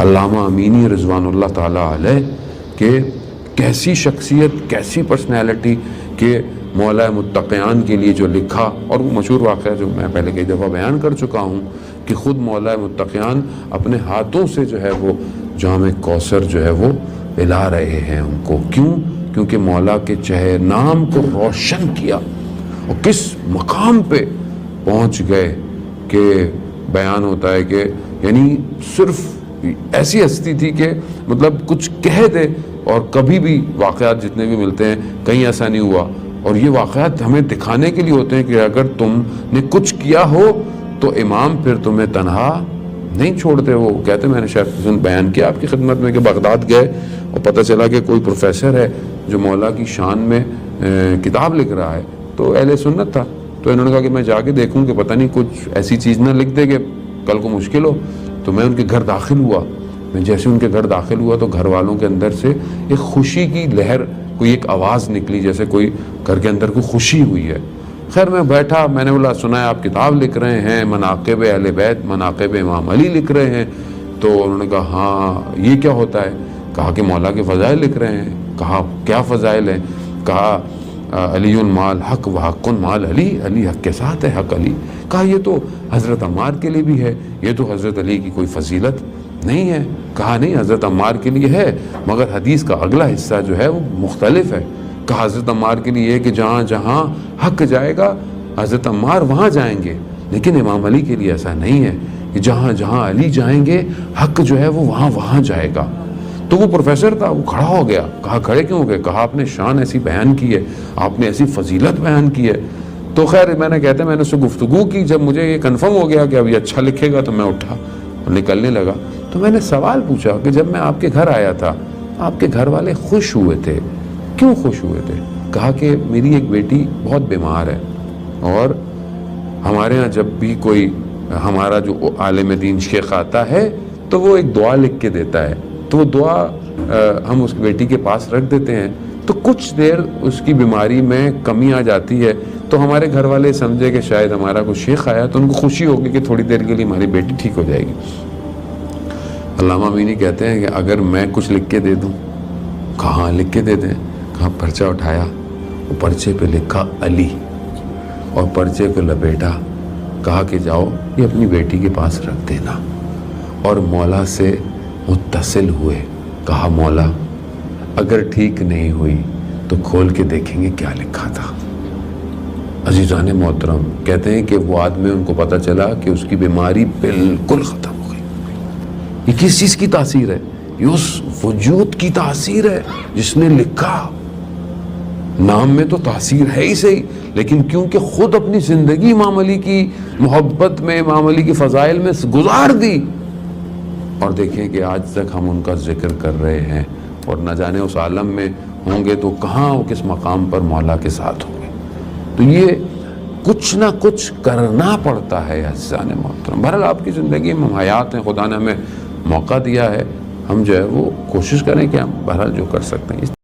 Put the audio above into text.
علامہ امینی رضوان اللہ تعالیٰ علیہ کہ کیسی شخصیت، کیسی پرسنالٹی کہ مولا متقیان کے لیے جو لکھا، اور وہ مشہور واقعہ جو میں پہلے کئی دفعہ بیان کر چکا ہوں کہ خود مولا متقیان اپنے ہاتھوں سے جو ہے وہ جام کوثر جو ہے وہ پلا رہے ہیں ان کو. کیونکہ مولا کے چہرے نام کو روشن کیا، اور کس مقام پہ پہنچ گئے کہ بیان ہوتا ہے کہ یعنی صرف ایسی ہستی تھی کہ مطلب کچھ کہہ دے، اور کبھی بھی واقعات جتنے بھی ملتے ہیں کہیں ایسا نہیں ہوا. اور یہ واقعات ہمیں دکھانے کے لیے ہوتے ہیں کہ اگر تم نے کچھ کیا ہو تو امام پھر تمہیں تنہا نہیں چھوڑتے. وہ کہتے ہیں، میں نے شاید بیان کیا آپ کی خدمت میں کہ بغداد گئے اور پتہ چلا کہ کوئی پروفیسر ہے جو مولا کی شان میں کتاب لکھ رہا ہے، تو اہل سنت تھا. تو انہوں نے کہا کہ میں جا کے دیکھوں کہ پتہ نہیں کچھ ایسی چیز نہ لکھ دے کہ کل کو مشکل ہو. تو میں ان کے گھر داخل ہوا. میں جیسے ان کے گھر داخل ہوا تو گھر والوں کے اندر سے ایک خوشی کی لہر، کوئی ایک آواز نکلی جیسے کوئی گھر کے اندر کوئی خوشی ہوئی ہے. خیر میں بیٹھا، میں نے بولا سنا ہے آپ کتاب لکھ رہے ہیں، مناقب اہل بیت، مناقب امام علی لکھ رہے ہیں. تو انہوں نے کہا ہاں یہ کیا ہوتا ہے؟ کہا کہ مولا کے فضائل لکھ رہے ہیں. کہا کیا فضائل ہیں؟ کہا علی مال حق و حق مال علی، علی حق کے ساتھ ہے، حق علی. کہا یہ تو حضرت عمار کے لیے بھی ہے، یہ تو حضرت علی کی کوئی فضیلت نہیں ہے. کہا نہیں، حضرت عمار کے لیے ہے مگر حدیث کا اگلا حصہ جو ہے وہ مختلف ہے. کہا حضرت عمار کے لیے یہ کہ جہاں جہاں حق جائے گا حضرت عمار وہاں جائیں گے، لیکن امام علی کے لیے ایسا نہیں ہے کہ جہاں جہاں علی جائیں گے حق جو ہے وہ وہاں جائے گا. تو وہ پروفیسر تھا، وہ کھڑا ہو گیا. کہا کھڑے کیوں ہو گئے؟ کہا آپ نے شان ایسی بیان کی ہے، آپ نے ایسی فضیلت بیان کی ہے. تو خیر میں نے اس سے گفتگو کی. جب مجھے یہ کنفرم ہو گیا کہ اب یہ اچھا لکھے گا تو میں اٹھا اور نکلنے لگا. تو میں نے سوال پوچھا کہ جب میں آپ کے گھر آیا تھا آپ کے گھر والے خوش ہوئے تھے، کیوں خوش ہوئے تھے؟ کہا کہ میری ایک بیٹی بہت بیمار ہے، اور ہمارے ہاں جب بھی کوئی ہمارا جو عالم دین شیخ آتا ہے تو وہ ایک دعا لکھ کے دیتا ہے، تو وہ دعا ہم اس بیٹی کے پاس رکھ دیتے ہیں. تو کچھ دیر اس کی بیماری میں کمی آ جاتی ہے، تو ہمارے گھر والے سمجھے کہ شاید ہمارا کوئی شیخ آیا تو ان کو خوشی ہوگی کہ تھوڑی دیر کے لیے ہماری بیٹی ٹھیک ہو جائے گی. علامہ امینی کہتے ہیں کہ اگر میں کچھ لکھ کے دے دوں؟ کہاں لکھ کے دے دیں. کہاں پرچہ اٹھایا، وہ پرچے پہ لکھا علی، اور پرچے کو لپیٹا. کہا کہ جاؤ یہ اپنی بیٹی کے پاس رکھ دینا. اور مولا سے متصل ہوئے. کہا مولا اگر ٹھیک نہیں ہوئی تو کھول کے دیکھیں گے کیا لکھا تھا. عزیزان محترم کہتے ہیں کہ وہ آدمی ان کو پتہ چلا کہ اس کی بیماری بالکل ختم ہو گئی. یہ کس چیز کی تاثیر ہے؟ یہ اس وجود کی تاثیر ہے جس نے لکھا. نام میں تو تاثیر ہے ہی صحیح، لیکن کیونکہ خود اپنی زندگی امام علی کی محبت میں، امام علی کی فضائل میں گزار دی. اور دیکھیں کہ آج تک ہم ان کا ذکر کر رہے ہیں، اور نہ جانے اس عالم میں ہوں گے تو کہاں وہ کس مقام پر مولا کے ساتھ ہوں گے. تو یہ کچھ نہ کچھ کرنا پڑتا ہے عزیزان محترم. بہرحال آپ کی زندگی میں ہم حیات ہیں، خدا نے ہمیں موقع دیا ہے، ہم جو ہے وہ کوشش کریں کہ ہم بہرحال جو کر سکتے ہیں.